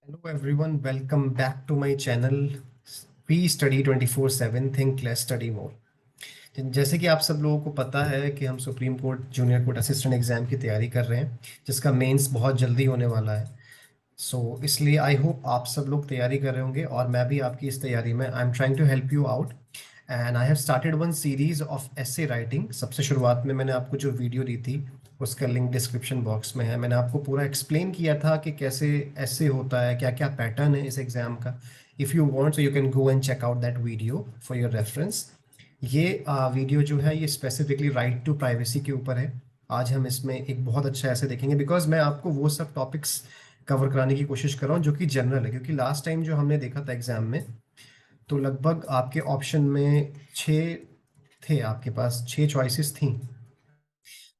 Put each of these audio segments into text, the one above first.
Hello everyone, welcome back to my channel. We study 24/7, think less, study more. जैसे कि आप सब लोगों को पता है कि हम supreme court junior court assistant exam की तैयारी कर रहे हैं, जिसका मेंस बहुत जल्दी होने वाला है। इसलिए आई होप आप सब लोग तैयारी कर रहे होंगे और मैं भी आपकी इस तैयारी में I am trying to help you out. And I have started one series of essay writing. सबसे शुरुआत में मैंने आपको जो वीडियो दी थी उसका लिंक डिस्क्रिप्शन बॉक्स में है। मैंने आपको पूरा एक्सप्लेन किया था कि कैसे ऐसे होता है, क्या क्या पैटर्न है इस एग्ज़ाम का। If you want so you can go and check out that video for your reference. ये वीडियो जो है ये स्पेसिफिकली राइट टू प्राइवेसी के ऊपर है। आज हम इसमें एक बहुत अच्छा ऐसे देखेंगे बिकॉज मैं आपको वो सब टॉपिक्स कवर कराने की कोशिश कर रहा हूँ जो कि जनरल है, क्योंकि लास्ट टाइम जो हमने देखा था एग्जाम में तो लगभग आपके ऑप्शन में छः थे, आपके पास छः चॉइसेस थी।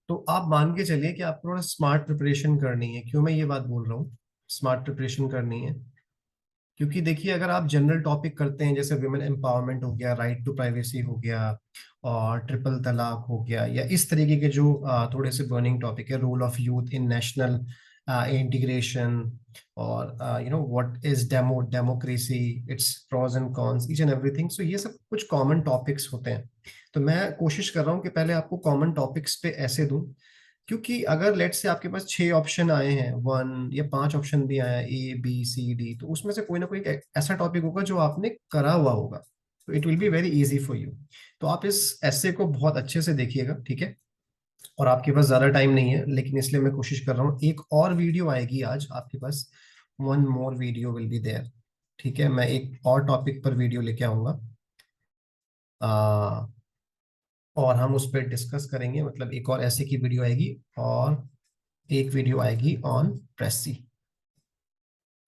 तो आप मान के चलिए कि आपको थोड़ा स्मार्ट प्रिपरेशन करनी है। क्यों मैं ये बात बोल रहा हूँ स्मार्ट प्रिपरेशन करनी है? क्योंकि देखिए, अगर आप जनरल टॉपिक करते हैं जैसे विमेन एम्पावरमेंट हो गया, राइट टू प्राइवेसी हो गया और ट्रिपल तलाक हो गया, या इस तरीके के जो थोड़े से बर्निंग टॉपिक है, role of youth in national integration, और what is democracy, its pros and cons, each and everything. So ये सब कुछ कॉमन टॉपिक्स होते हैं। तो मैं कोशिश कर रहा हूँ कि पहले आपको कॉमन टॉपिक्स पे ऐसे दूं, क्योंकि अगर लेट से आपके पास छह ऑप्शन आए हैं, वन या पांच ऑप्शन भी आए हैं, A B C D, तो उसमें से कोई ना कोई एक ऐसा टॉपिक होगा जो आपने करा हुआ होगा। तो it will be very easy for you. तो आप इस ऐसे को बहुत अच्छे से देखिएगा, ठीक है? और आपके पास ज्यादा टाइम नहीं है, लेकिन इसलिए मैं कोशिश कर रहा हूँ। एक और वीडियो आएगी आज आपके पास, one more video will be there. ठीक है, मैं एक और टॉपिक पर वीडियो लेके आऊंगा और हम उस पर डिस्कस करेंगे। मतलब एक और ऐसे की वीडियो आएगी और एक वीडियो आएगी ऑन प्रेसी।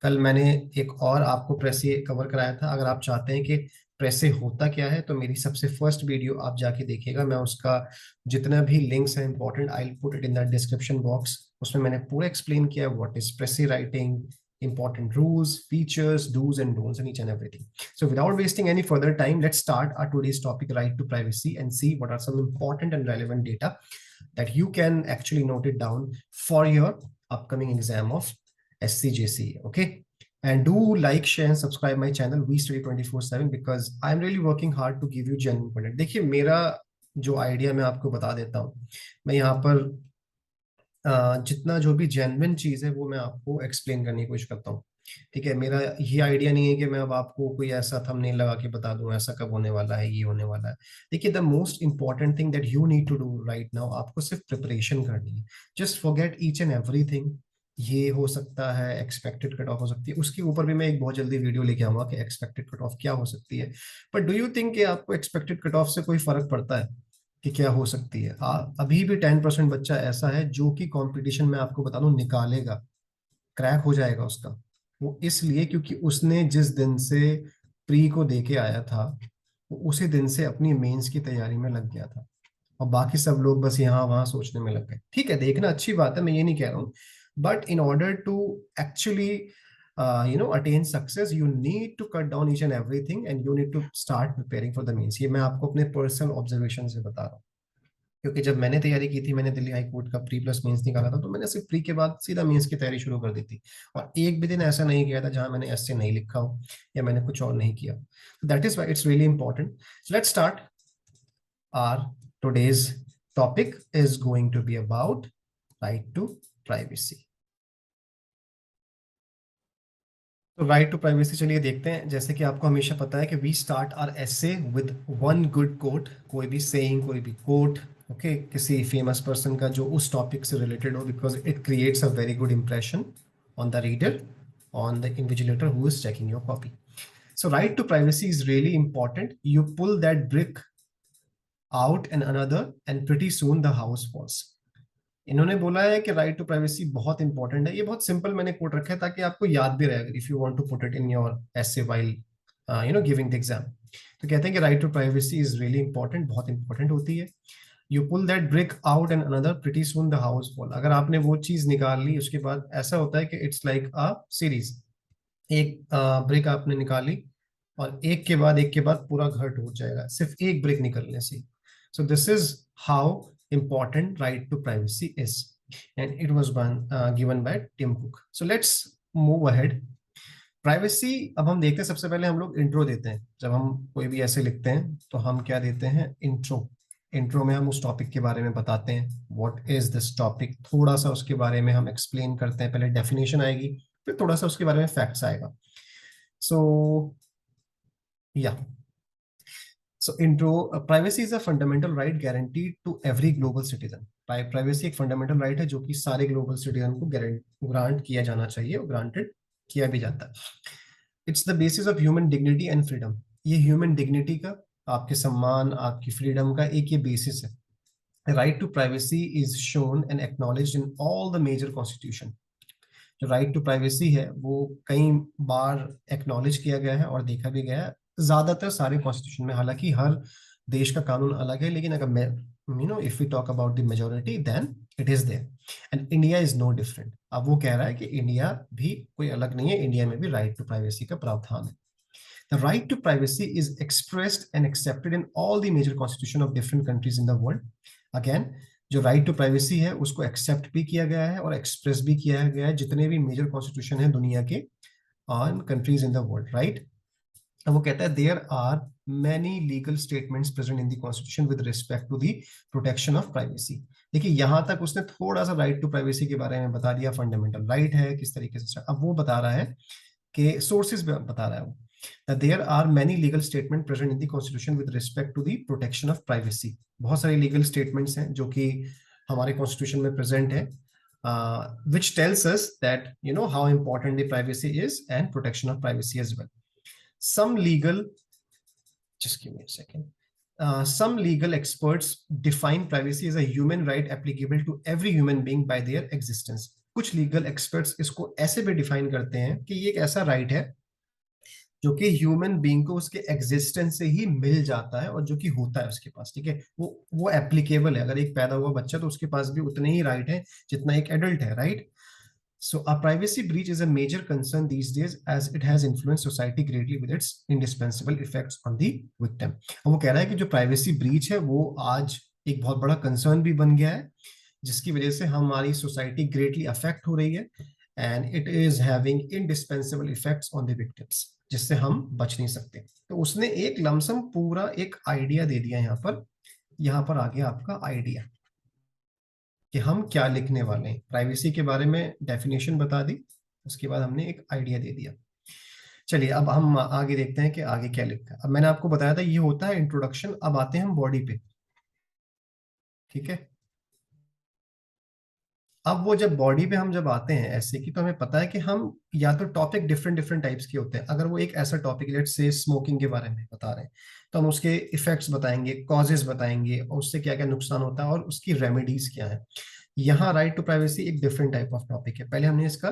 कल मैंने एक और आपको प्रेसे कवर कराया था। अगर आप चाहते हैं कि प्रेसे होता क्या है तो मेरी सबसे फर्स्ट वीडियो आप जाके देखिएगा। मैं उसका जितना भी लिंक्स हैं important, I will put it in the description box. उसमें मैंने पूरा एक्सप्लेन किया है what is précis writing, important rules, features, do's and don'ts, and each and everything. So without wasting any further time, let's start our today's topic, right to privacy, and see what are some important and relevant data that you can actually note it down for your upcoming exam of SCJC. Okay, and do like, share and subscribe my channel We Study 24/7 because I'm really working hard to give you genuine content. देखिए, मेरा जो idea मैं आपको बता देता हूँ। मैं यहाँ पर जितना जो भी जेन्युइन चीज है वो मैं आपको एक्सप्लेन करने की कोशिश करता हूँ। ठीक है, मेरा ये आइडिया नहीं है कि मैं अब आपको कोई ऐसा थंबनेल लगा के बता दूं ऐसा कब होने वाला है, ये होने वाला है। देखिए, the most important thing that you need to do right now, आपको सिर्फ प्रिपरेशन करनी है। Just forget each and everything. ये हो सकता है, एक्सपेक्टेड कट ऑफ हो सकती है, उसके ऊपर भी मैं एक बहुत जल्दी वीडियो लेके आऊंगा कि एक्सपेक्टेड कट ऑफ क्या हो सकती है। बट डू यू थिंक कि आपको एक्सपेक्टेड कट ऑफ से कोई फर्क पड़ता है कि क्या हो सकती है? अभी भी 10% बच्चा ऐसा है जो कि कंपटीशन में आपको बता दूं निकालेगा, क्रैक हो जाएगा उसका। वो इसलिए क्योंकि उसने जिस दिन से प्री को दे के आया था वो उसी दिन से अपनी मेंस की तैयारी में लग गया था, और बाकी सब लोग बस यहाँ वहां सोचने में लग गए। ठीक है, देखना अच्छी बात है, मैं ये नहीं कह रहा हूँ, but in order to actually attain success, you need to cut down each and everything and you need to start preparing for the means। ये मैं आपको अपने पर्सनल ऑब्जर्वेशन से बता रहा हूँ, क्योंकि जब मैंने तैयारी की थी, मैंने दिल्ली हाई कोर्ट का प्री प्लस मेंस निकाला था, तो मैंने सिर्फ प्री के बाद सीधा मेंस की तैयारी शुरू कर दी थी। और एक भी दिन ऐसा नहीं किया था जहां मैंने ऐसे नहीं लिखा हो या मैंने कुछ और नहीं किया। That is why it's really important. Let's start. Our today's topic is going to be about right to privacy। तो राइट टू प्राइवेसी चलिए देखते हैं। जैसे कि आपको हमेशा पता है कि we start our essay with one good quote, कोई भी सेइंग, कोई भी कोट, ओके, किसी फेमस पर्सन का जो उस टॉपिक से रिलेटेड हो, because it creates a very good impression on the reader, on the invigilator who is checking your copy. So right to privacy is really important. You pull that brick out and another and pretty soon the house falls। इन्होंने बोला है कि right to privacy बहुत important है। ये बहुत simple मैंने coat रखा है ताकि आपको याद भी रहे if you want to put it in your essay while giving the exam. तो कहते हैं कि right to privacy is really important, बहुत इंपॉर्टेंट होती है। You pull that brick out and another pretty soon the house fall. अगर आपने वो चीज निकाल ली उसके बाद ऐसा होता है कि इट्स लाइक अ सीरीज। एक ब्रिक आपने निकाली और एक के बाद पूरा घर टूट जाएगा सिर्फ एक ब्रिक निकलने से। So this is how important right to privacy is, and it was given by Tim Cook। So let's move ahead। Privacy अब हम देखते हैं, सबसे पहले हम लोग इंट्रो देते हैं। जब हम कोई भी ऐसे लिखते हैं तो हम क्या देते हैं, इंट्रो। इंट्रो में हम उस टॉपिक के बारे में बताते हैं, व्हाट इज दिस टॉपिक, थोड़ा सा उसके बारे में हम एक्सप्लेन करते हैं। पहले डेफिनेशन आएगी, फिर थोड़ा सा उसके बारे में फैक्ट्स आएगा। सो या so intro, privacy is a fundamental right guaranteed to every global citizen. Privacy एक फंडामेंटल राइट है जो कि सारे ग्लोबल सिटीजन को ग्रांट किया जाना चाहिए और ग्रांटेड किया भी जाता है। It's the basis of human dignity and freedom. ये ह्यूमन डिग्निटी का, आपके सम्मान, आपकी फ्रीडम का एक ये बेसिस है। Right to privacy is shown and acknowledged in all the major constitution. जो राइट टू प्राइवेसी है वो कई बार एक्नॉलेज किया गया है और देखा भी गया है ज्यादातर सारे कॉन्स्टिट्यूशन में। हालांकि हर देश का कानून अलग है, लेकिन अगर मैं if we talk about the majority then it is there, and India is no different. अब वो कह रहा है कि इंडिया भी कोई अलग नहीं है, इंडिया में भी राइट टू प्राइवेसी का प्रावधान है। The right to privacy is expressed and accepted in all the major constitution of different countries in the world. Again, जो राइट टू प्राइवेसी है उसको एक्सेप्ट भी किया गया है और एक्सप्रेस भी किया गया है जितने भी मेजर कॉन्स्टिट्यूशन है दुनिया के on countries in the world, right. अब वो कहता है there are many legal statements present in the constitution with respect to the protection of privacy. देखिए यहां तक उसने थोड़ा सा राइट टू प्राइवेसी के बारे में बता दिया, फंडामेंटल राइट है किस तरीके से। अब वो बता रहा है कि सोर्सेज बता रहा है वो, that there are many legal statements present in the constitution with respect to the protection of privacy। बहुत सारे legal statements हैं जो कि हमारे constitution में present है, which tells us that you know how important the privacy is and protection of privacy as well. Some legal, just give me a second. Some legal experts define privacy as a human right applicable to every human being by their existence। कुछ legal experts इसको ऐसे भी define करते हैं कि ये एक ऐसा right है जो कि ह्यूमन बीइंग को उसके एग्जिस्टेंस से ही मिल जाता है और जो कि होता है उसके पास, ठीक है। वो एप्लीकेबल है। अगर एक पैदा हुआ बच्चा तो उसके पास भी उतने ही राइट है जितना एक एडल्ट है, right. So a privacy breach is a major concern these days as it has influenced society greatly with its indispensable effects on the victim। अब वो कह रहा है कि जो प्राइवेसी ब्रीच है वो आज एक बहुत बड़ा कंसर्न भी बन गया है जिसकी वजह से हमारी सोसाइटी ग्रेटली अफेक्ट हो रही है, and it is having indispensable effects on the victims, जिससे हम बच नहीं सकते। तो उसने एक लमसम पूरा एक आइडिया दे दिया यहाँ पर आ गया आपका आइडिया कि हम क्या लिखने वाले हैं। प्राइवेसी के बारे में डेफिनेशन बता दी, उसके बाद हमने एक आइडिया दे दिया। चलिए अब हम आगे देखते हैं कि आगे क्या लिखा है। अब मैंने आपको बताया था ये होता है इंट्रोडक्शन। अब आते हैं हम बॉडी पे, ठीक है। अब वो जब बॉडी पे हम जब आते हैं ऐसे की, तो हमें पता है कि हम या तो टॉपिक डिफरेंट डिफरेंट टाइप्स के होते हैं। अगर वो एक ऐसा टॉपिक लेट्स से स्मोकिंग के बारे में बता रहे हैं तो हम उसके इफेक्ट्स बताएंगे, कॉजेज बताएंगे और उससे क्या क्या नुकसान होता है और उसकी रेमेडीज क्या है। यहाँ राइट टू प्राइवेसी एक डिफरेंट टाइप ऑफ टॉपिक है। पहले हमने इसका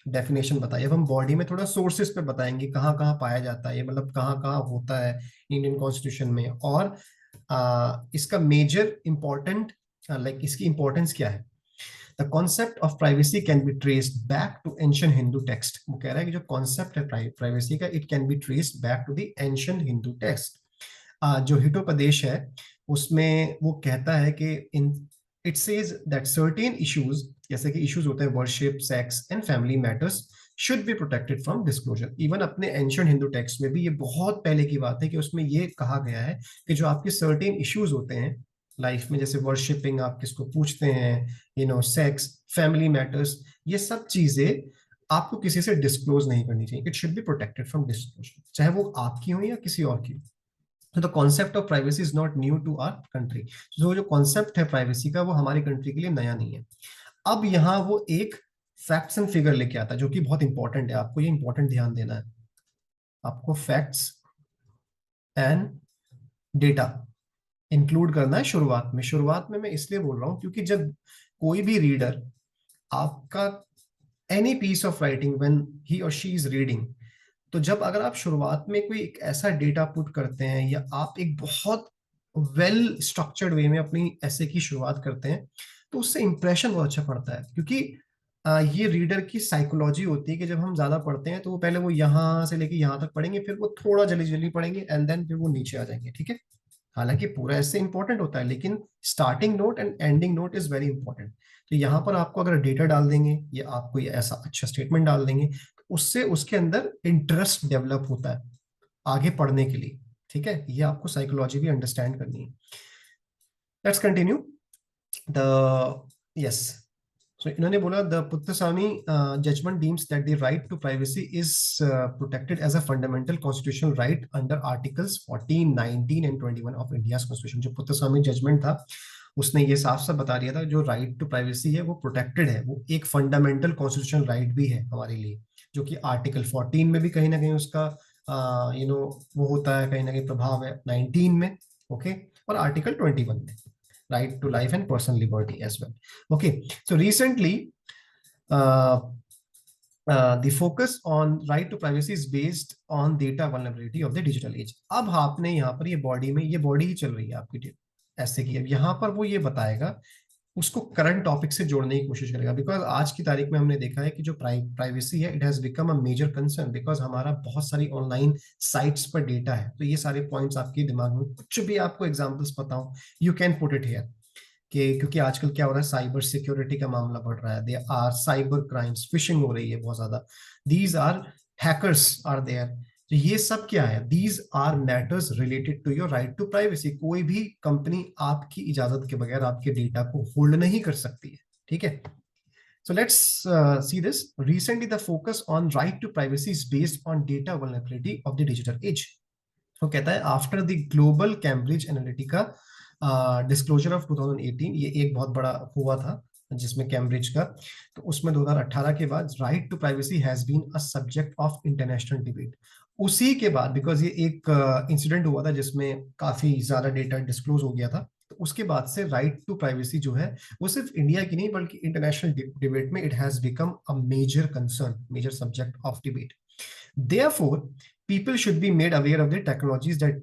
डेफिनेशन बताई, अब हम बॉडी में थोड़ा सोर्सेस पे बताएंगे कहाँ कहाँ पाया जाता है ये, मतलब कहाँ कहाँ होता है इंडियन कॉन्स्टिट्यूशन में, और इसका मेजर इंपॉर्टेंट लाइक इसकी इंपॉर्टेंस क्या है। The concept of privacy can be traced back to ancient Hindu text। वो कह रहा है कि जो concept है प्राइवेसी का, it can be traced back to the ancient Hindu text। जो हितोपदेश है उसमें वो कहता है कि it says that certain issues, जैसे कि issues होते हैं worship, sex and family matters should be protected from disclosure। Even अपने ancient Hindu text में भी ये बहुत पहले की बात है कि उसमें ये कहा गया है कि जो आपके certain issues होते हैं लाइफ में, जैसे वर्शिपिंग आप किसको पूछते हैं, सेक्स, फैमिली मैटर्स, ये सब चीजें आपको किसी से डिस्क्लोज नहीं करनी चाहिए। It should be protected from disclosure, चाहे वो आपकी हो या किसी और की। तो the concept of privacy is not new to our country. तो जो कॉन्सेप्ट है प्राइवेसी का वो हमारी कंट्री के लिए नया नहीं है। अब यहाँ वो एक फैक्ट्स एंड फिगर लेके आता है जो कि बहुत इंपॉर्टेंट है, आपको ये इंपॉर्टेंट ध्यान देना है। आपको फैक्ट्स एंड डेटा इंक्लूड करना है शुरुआत में। शुरुआत में मैं इसलिए बोल रहा हूं क्योंकि जब कोई भी रीडर आपका any piece of writing when he और शी इज रीडिंग, तो जब अगर आप शुरुआत में कोई एक ऐसा डेटा पुट करते हैं या आप एक बहुत वेल स्ट्रक्चर्ड वे में अपनी ऐसे की शुरुआत करते हैं तो उससे इंप्रेशन बहुत अच्छा पड़ता है। क्योंकि ये रीडर की साइकोलॉजी होती है कि जब हम ज्यादा पढ़ते हैं तो वो पहले वो यहाँ से लेके यहाँ तक पढ़ेंगे, फिर वो थोड़ा जल्दी जल्दी पढ़ेंगे एंड देन फिर वो नीचे आ जाएंगे, ठीक है। हालांकि पूरा ऐसे इंपॉर्टेंट होता है लेकिन starting note and ending note is very important. तो यहाँ पर आपको अगर डेटा डाल देंगे या आपको ये ऐसा अच्छा स्टेटमेंट डाल देंगे तो उससे उसके अंदर इंटरेस्ट डेवलप होता है आगे पढ़ने के लिए। ठीक है, ये आपको साइकोलॉजी भी अंडरस्टैंड करनी है। Let's continue the yes. So इन्होंने बोला the Puttaswamy judgment deems that the right to privacy is protected as a fundamental constitutional right under articles 14, 19 and 21 of India constitution. जो पुत्तस्वामी जजमेंट था उसने ये साफ साफ बता दिया था जो राइट टू प्राइवेसी है वो प्रोटेक्टेड है, वो एक फंडामेंटल कॉन्स्टिट्यूशनल राइट भी है हमारे लिए, जो कि आर्टिकल 14 में भी कहीं ना कहीं उसका वो होता है, कहीं ना कहीं प्रभाव है 19 में। ओके, और आर्टिकल 21 में, right to life and personal liberty as well. Okay, so recently the focus on right to privacy is based on data vulnerability of the digital age. अब आपने यहाँ पर ये बॉडी में, ये बॉडी ही चल रही है आपकी ऐसे की, अब यहाँ पर वो ये बताएगा, उसको करंट टॉपिक से जोड़ने की कोशिश करेगा, बिकॉज आज की तारीख में हमने देखा है कि जो प्राइवेसी है it has become a major concern, because हमारा बहुत सारी ऑनलाइन साइट्स पर डेटा है। तो ये सारे पॉइंट्स आपके दिमाग में, कुछ भी आपको एग्जांपल्स पता हो, you can put it here, कि क्योंकि आजकल क्या हो रहा है, साइबर सिक्योरिटी का मामला बढ़ रहा है, they are cyber crimes, phishing हो रही है बहुत ज्यादा, these are hackers are there. तो ये सब क्या है, these are matters related to your right to privacy. कोई भी कंपनी आपकी इजाजत के बगैर आपके डेटा को होल्ड नहीं कर सकती है। ठीक है, so let's see this. Recently the focus on right to privacy is based on data vulnerability of the digital age. तो कहता है after the global Cambridge Analytica disclosure of 2018, ये एक बहुत बड़ा हुआ था जिसमें कैम्ब्रिज का, तो उसमें 2018 के बाद right to privacy has been a subject of international debate. उसी के बाद, बिकॉज ये एक इंसिडेंट हुआ था जिसमें काफी ज्यादा डेटा डिस्क्लोज हो गया था, तो उसके बाद से राइट टू प्राइवेसी जो है वो सिर्फ इंडिया की नहीं बल्कि इंटरनेशनल डिबेट में it has become a major concern, major subject of debate. Therefore, people should be made aware of the technologies that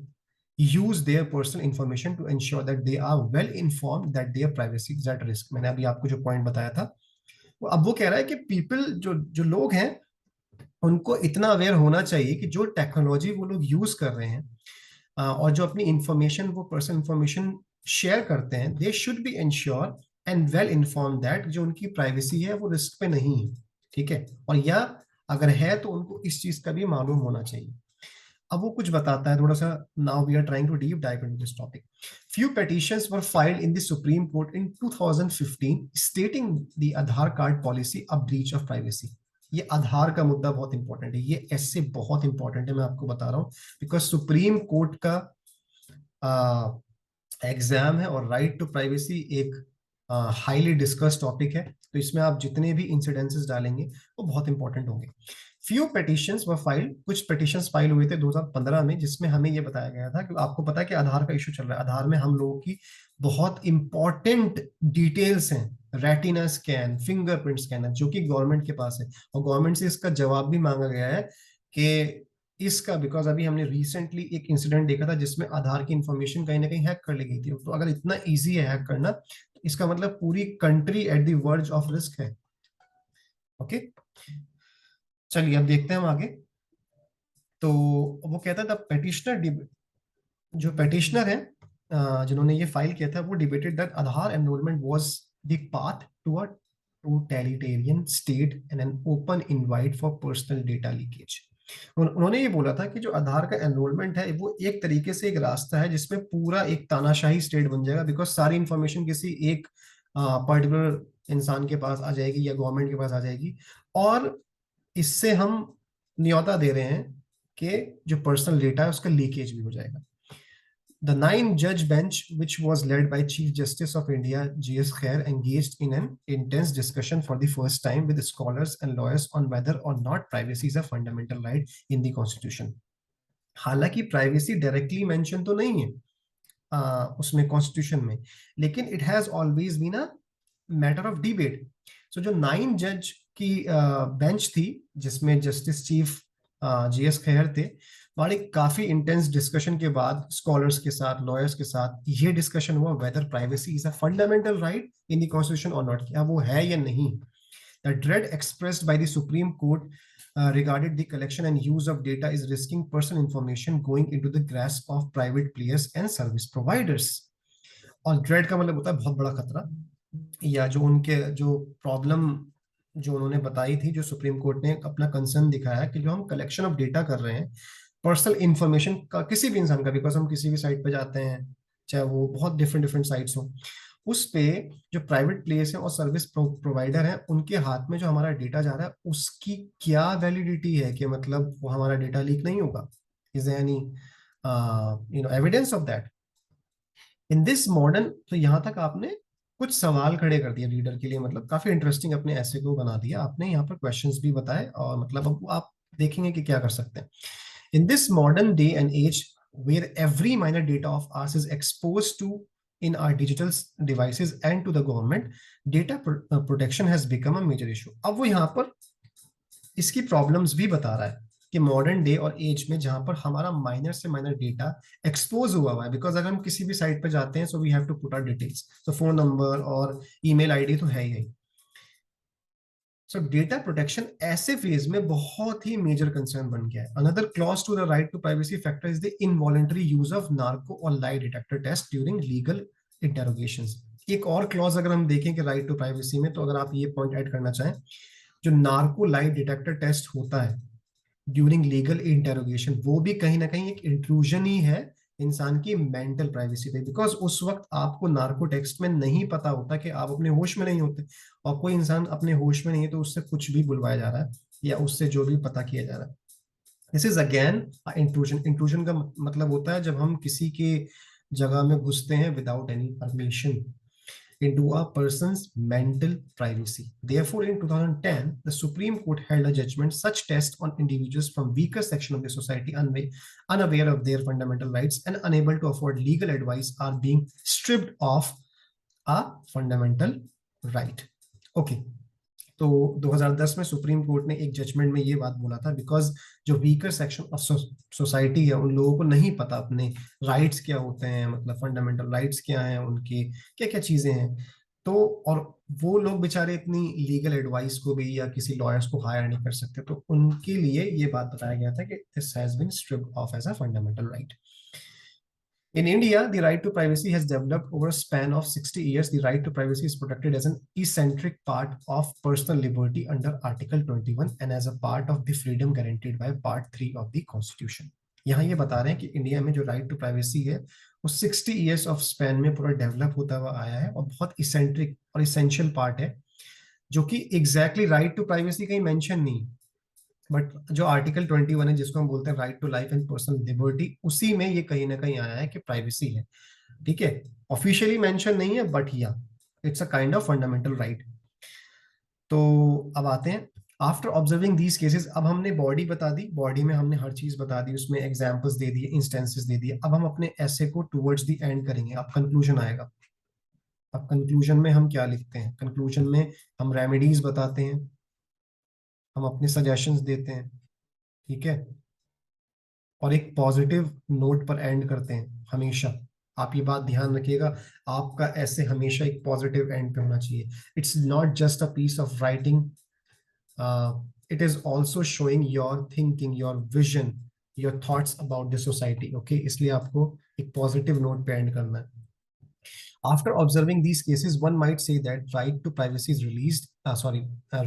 use their personal information to ensure that they are well informed that their privacy is at risk. मैंने अभी आपको जो point बताया था, अब वो कह रहा है कि पीपल, जो जो लोग हैं, उनको इतना अवेयर होना चाहिए कि जो टेक्नोलॉजी वो लोग यूज कर रहे हैं और जो अपनी इंफॉर्मेशन, वो पर्सनल इंफॉर्मेशन शेयर करते हैं, they should be ensure and well inform that जो उनकी प्राइवेसी है वो रिस्क पे नहीं है। ठीक है, और या अगर है तो उनको इस चीज का भी मालूम होना चाहिए। अब वो कुछ बताता है थोड़ा सा, now we are trying to deep dive into this topic. Few petitions were filed in the Supreme Court in 2015 stating the Aadhaar card policy a breach of privacy. ये आधार का मुद्दा बहुत इंपॉर्टेंट है, ये ऐसे बहुत इंपॉर्टेंट है, मैं आपको बता रहा हूँ, बिकॉज सुप्रीम कोर्ट का एग्जाम है और राइट टू प्राइवेसी एक हाईली डिस्कस टॉपिक है, तो इसमें आप जितने भी इंसिडेंसेस डालेंगे वो बहुत इंपॉर्टेंट होंगे। फ्यू पिटिशंस वर फाइल्ड, कुछ पिटिशंस फाइल हुए थे 2015 में, जिसमें हमें ये बताया गया था कि आपको पता है कि आधार का इशू चल रहा है, आधार में हम लोगों की बहुत इंपॉर्टेंट डिटेल्स हैं, रेटिना स्कैन, फिंगरप्रिंट स्कैनर, जो कि गवर्नमेंट के पास है, और गवर्नमेंट से इसका जवाब भी मांगा गया है कि इसका, बिकॉज अभी हमने रिसेंटली एक इंसिडेंट देखा था जिसमें आधार की इंफॉर्मेशन कहीं ना कहीं हैक कर ली गई थी। तो अगर इतना इजी है हैक करना, तो इसका मतलब पूरी country at the verge of risk है। ओके, चलिए अब देखते हैं हम आगे। तो वो कहता था पेटिशनर, जो पेटिशनर है जिन्होंने ये फाइल किया था, वो debated that Aadhaar enrolment was the path to a totalitarian state and an open invite for personal data leakage. उन्होंने ये बोला था कि जो आधार का एनरोलमेंट है वो एक तरीके से एक रास्ता है जिसमें पूरा एक तानाशाही स्टेट बन जाएगा, बिकॉज सारी इंफॉर्मेशन किसी एक पर्टिकुलर इंसान के पास आ जाएगी या गवर्नमेंट के पास आ जाएगी, और इससे हम न्योता दे रहे हैं कि जो पर्सनल डेटा है उसका लीकेज भी हो जाएगा। The 9-judge bench, which was led by Chief Justice of India G.S. Khair, engaged in an intense discussion for the first time with scholars and lawyers on whether or not privacy is a fundamental right in the Constitution. हालांकि privacy directly mention तो नहीं है उसमें constitution में, लेकिन it has always been a matter of debate. So जो 9 जज की बेंच थी, जिसमें जस्टिस चीफ जीएस खैर थे, बड़ी काफी इंटेंस डिस्कशन के बाद स्कॉलर्स के साथ, लॉयर्स के साथ ये डिस्कशन हुआ whether privacy is a fundamental right in the constitution और नॉट, क्या वो है या नहीं। The dread expressed by the Supreme Court regarding the collection and use of data is risking personal information going into the grasp of private players and service providers. और dread का मतलब होता है बहुत बड़ा खतरा, या जो उनके जो प्रॉब्लम जो उन्होंने बताई थी, जो सुप्रीम कोर्ट ने अपना कंसर्न दिखाया कि जो हम कलेक्शन ऑफ डेटा कर रहे हैं पर्सनल इंफॉर्मेशन का किसी भी इंसान का, बिकॉज हम किसी भी साइट पे जाते हैं, चाहे वो बहुत डिफरेंट डिफरेंट साइट्स हो, उस पे जो प्राइवेट प्लेस है और सर्विस प्रोवाइडर है उनके हाथ में जो हमारा डेटा जा रहा है उसकी क्या वैलिडिटी है, कि मतलब वो हमारा डेटा लीक नहीं होगा? Is there any evidence of that in this modern? तो यहाँ तक आपने कुछ सवाल खड़े कर दिए रीडर के लिए, मतलब काफी इंटरेस्टिंग अपने ऐसे को बना दिया आपने, यहाँ पर क्वेश्चंस भी बताए, और मतलब अब आप देखेंगे कि क्या कर सकते हैं। In this modern day and age where every minor data of ours is exposed to in our digital devices and to the government, data protection has become a major issue. अब वो यहाँ पर इसकी प्रॉब्लम्स भी बता रहा है कि मॉडर्न डे और एज में जहां पर हमारा माइनर से माइनर डेटा एक्सपोज हुआ है, बिकॉज अगर हम किसी भी साइट पर जाते हैं so we have to put our details, तो फोन नंबर और ईमेल आईडी तो है ही। सो डेटा प्रोटेक्शन ऐसे फेज में बहुत ही मेजर कंसर्न बन गया है। Another clause to the right to privacy factor is the involuntary use of narco और lie detector test during legal interrogations. एक और क्लॉज अगर हम देखें कि राइट टू प्राइवेसी में, तो अगर आप ये पॉइंट ऐड करना चाहें, जो नार्को लाई डिटेक्टर टेस्ट होता है ड्यूरिंग लीगल इंटेरोगेशन, वो भी कहीं ना कहीं एक इंट्रूजन ही है इंसान की मेंटल प्राइवेसी पे, बिकॉज उस वक्त आपको नार्को टेक्स्ट में नहीं पता होता कि आप अपने होश में नहीं होते, और कोई इंसान अपने होश में नहीं है तो उससे कुछ भी बुलवाया जा रहा है या उससे जो भी पता किया जा रहा है। This is again intrusion. Intrusion का मतलब होता है जब हम किसी के जगह में घुसते हैं without any permission into a person's mental privacy. Therefore, in 2010, the Supreme Court held a judgment such tests on individuals from weaker section of the society unaware of their fundamental rights and unable to afford legal advice are being stripped of a fundamental right. Okay. तो 2010 में supreme court ने एक judgement में ये बात बोला था, because जो वीकर सेक्शन ऑफ सोसाइटी है उन लोगों को नहीं पता अपने राइट्स क्या होते हैं, मतलब फंडामेंटल राइट्स क्या हैं उनकी, क्या क्या चीजें हैं। तो और वो लोग बेचारे इतनी लीगल एडवाइस को भी या किसी लॉयर्स को हायर नहीं कर सकते, तो उनके लिए ये बात बताया गया था कि this has been stripped of as a fundamental right. In India, the right to privacy has developed over a span of 60 years. The right to privacy is protected as an eccentric part of personal liberty under Article 21 and as a part of the freedom guaranteed by Part 3 of the Constitution. यहाँ ये बता रहे हैं कि India में जो right to privacy है वो 60 इयर्स ऑफ स्पैन में पूरा डेवलप होता हुआ आया है और बहुत इसेंट्रिक और इसेंशियल पार्ट है, जो कि एग्जैक्टली राइट टू प्राइवेसी कहीं मेंशन नहीं, बट जो आर्टिकल 21 है जिसको हम बोलते हैं right to life and personal liberty, उसी में ये कहीं ना कहीं आया है कि प्राइवेसी है। ठीक है, ऑफिशियली मेंशन नहीं है बट या it's a kind of fundamental right. तो अब आते हैं आफ्टर ऑब्जर्विंग दीज केसेस। अब हमने बॉडी बता दी, बॉडी में हमने हर चीज बता दी, उसमें एग्जांपल्स दे दिए, इंस्टेंसेस दे दिए। अब हम अपने ऐसे को टुवर्ड्स द एंड करेंगे, अब कंक्लूजन आएगा। अब कंक्लूजन में हम क्या लिखते हैं? कंक्लूजन में हम रेमेडीज बताते हैं, हम अपने सजेशंस देते हैं, ठीक है, और एक पॉजिटिव नोट पर एंड करते हैं हमेशा। आप ये बात ध्यान रखिएगा, आपका ऐसे हमेशा एक पॉजिटिव एंड पे होना चाहिए। It's not just a piece of writing, it is also showing your thinking, your vision, your thoughts about the society. Okay, इसलिए आपको एक पॉजिटिव नोट पे एंड करना है। After observing these cases, one might say that right to privacy is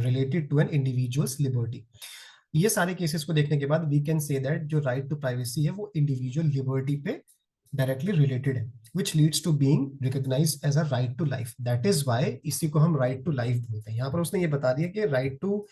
related to an individual's liberty. ये सारे cases को देखने के बाद वी कैन से दैट जो राइट टू प्राइवेसी है वो इंडिविजुअल लिबर्टी पे डायरेक्टली रिलेटेड है, which leads to being recognised as a right to life. That is why इसी को हम राइट टू लाइफ बोलते हैं। यहाँ पर उसने ये बता दिया कि राइट टू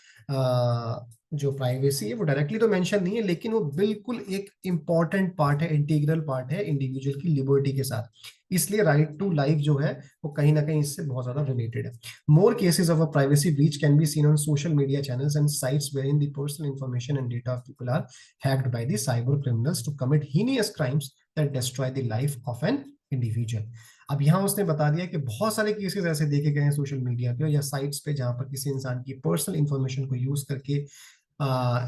जो प्राइवेसी है वो डायरेक्टली तो मेंशन नहीं है, लेकिन वो बिल्कुल एक इंपॉर्टेंट पार्ट है, इंटीग्रल पार्ट है इंडिविजुअल की लिबर्टी के साथ, इसलिए राइट टू लाइफ जो है वो कहीं ना कहीं इससे बहुत ज्यादा रिलेटेड है। More cases of a privacy breach can be seen on social media channels and sites wherein the personal information and data of people are hacked by the cyber criminals to commit heinous crimes that destroy the life of an individual. अब यहाँ उसने बता दिया कि बहुत सारे cases ऐसे देखे गए हैं सोशल मीडिया पे या साइट्स पे जहां पर किसी इंसान की पर्सनल इंफॉर्मेशन को यूज करके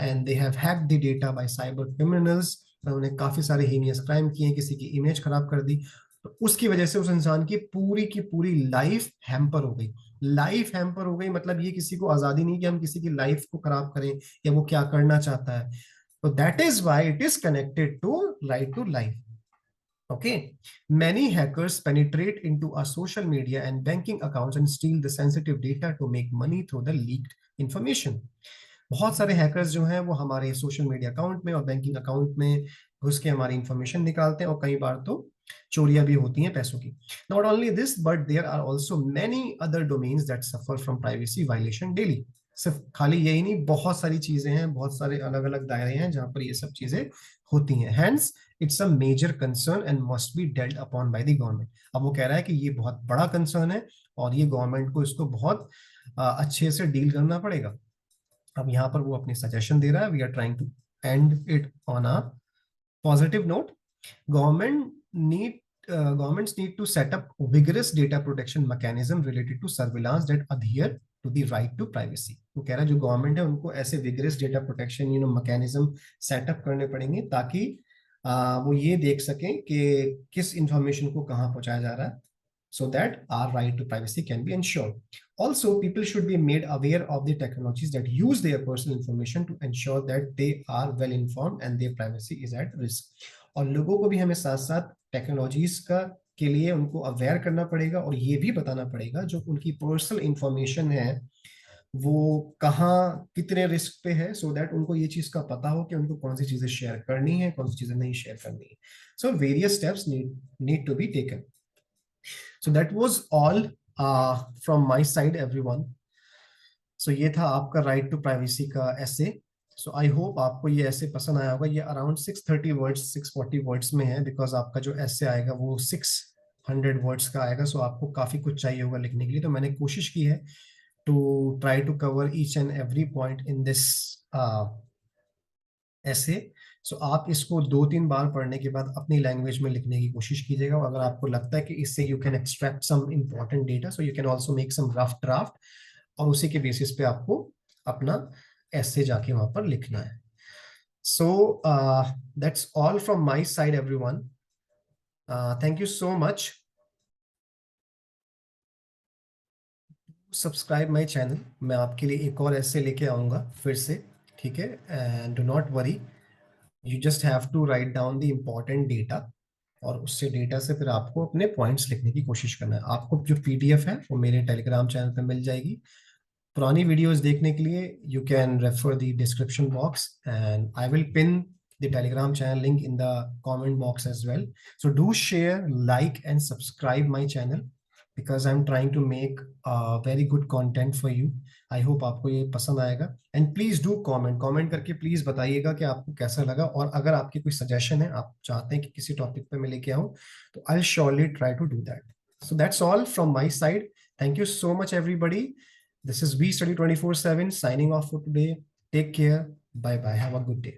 and they have hacked the data bye cyber criminals, उन्होंने काफी सारे हीनियस क्राइम किए, किसी की इमेज खराब कर दी, तो उसकी वजह से उस इंसान की पूरी लाइफ हैम्पर हो गई। लाइफ हैम्पर हो गई मतलब ये किसी को आजादी नहीं कि हम किसी की लाइफ को खराब करें या वो क्या करना चाहता है। तो that is why it is connected to right to life. Okay, many hackers penetrate into our social media and banking accounts and steal the sensitive data to make money through the leaked information. बहुत सारे hackers जो हैं वो हमारे social media account में और banking account में घुस के हमारी इंफॉर्मेशन निकालते हैं और कई बार तो चोरियां भी होती हैं पैसों की। Not only this but there are also many other domains that suffer from privacy violation daily. सिर्फ खाली यही नहीं, बहुत सारी चीजें हैं, बहुत सारे अलग अलग दायरे हैं जहां पर ये सब चीजें होती हैं। Hence it's a major concern and must be dealt upon by the government. अब वो कह रहा है कि ये बहुत बड़ा कंसर्न है और ये गवर्नमेंट को इसको बहुत अच्छे से डील करना पड़ेगा। अब यहाँ पर वो अपनी सजेशन दे रहा है, we are trying to end it on a positive note. Government need governments need to set up vigorous data protection mechanism related to surveillance that adhere to the right to privacy। वो कह रहा है जो government है उनको ऐसे vigorous data protection mechanism setup करने पड़ेंगे ताकि वो ये देख सकें कि किस इंफॉर्मेशन को कहाँ पहुंचाया जा रहा है, so that our right to privacy can be ensured. Also, people should be made aware of the technologies that use their personal information to ensure that they are well informed and their privacy is at risk। और लोगों को भी हमें साथ साथ technologies का के लिए उनको अवेयर करना पड़ेगा और ये भी बताना पड़ेगा जो उनकी पर्सनल इंफॉर्मेशन है वो कहाँ कितने रिस्क पे है, सो दैट उनको ये चीज का पता हो कि उनको कौन सी चीजें शेयर करनी है, कौन सी चीजें नहीं शेयर करनी है। So various steps need to be taken. So that was all from my side everyone। So ये था आपका राइट टू प्राइवेसी का ऐसे। सो आई होप आपको ये ऐसे पसंद आया होगा। ये अराउंड 630 वर्ड्स 640 वर्ड्स में है, बिकॉज आपका जो ऐसे आएगा वो 600 वर्ड्स का आएगा। सो आपको काफी कुछ चाहिए होगा लिखने के लिए, तो मैंने कोशिश की है to try to cover each and every point in this essay. So आप इसको 2-3 बार पढ़ने के बाद अपनी लैंग्वेज में लिखने की कोशिश कीजिएगा। अगर आपको लगता है कि इससे you can extract some important data, so you can also make some rough draft और उसी के बेसिस पे आपको अपना ऐसे जाके वहां पर लिखना है। So that's all from my side everyone. Thank you so much. Subscribe my channel. मैं आपके लिए एक और ऐसे लेके आऊंगा फिर से, ठीक है? And do not worry, you just have to write down the important data और उससे डेटा से फिर आपको अपने पॉइंट्स लिखने की कोशिश करना है। आपको जो पीडीएफ है वो मेरे टेलीग्राम चैनल पे मिल जाएगी। पुरानी वीडियोस देखने के लिए you can refer the description box and I will pin the Telegram channel link in the comment box as well. So do share, like and subscribe my channel because I'm trying to make very good content for you। I hope आपको ये पसंद आएगा and please do comment करके please बताइएगा कि आपको कैसा लगा। और अगर आपकी कोई सजेशन है, आप चाहते हैं कि किसी टॉपिक पे मैं लेके आऊं, तो I'll surely try to do that। So that's all from my side। Thank you so much everybody। This is We Study 24/7 signing off for today। Take care। Bye bye। Have a good day।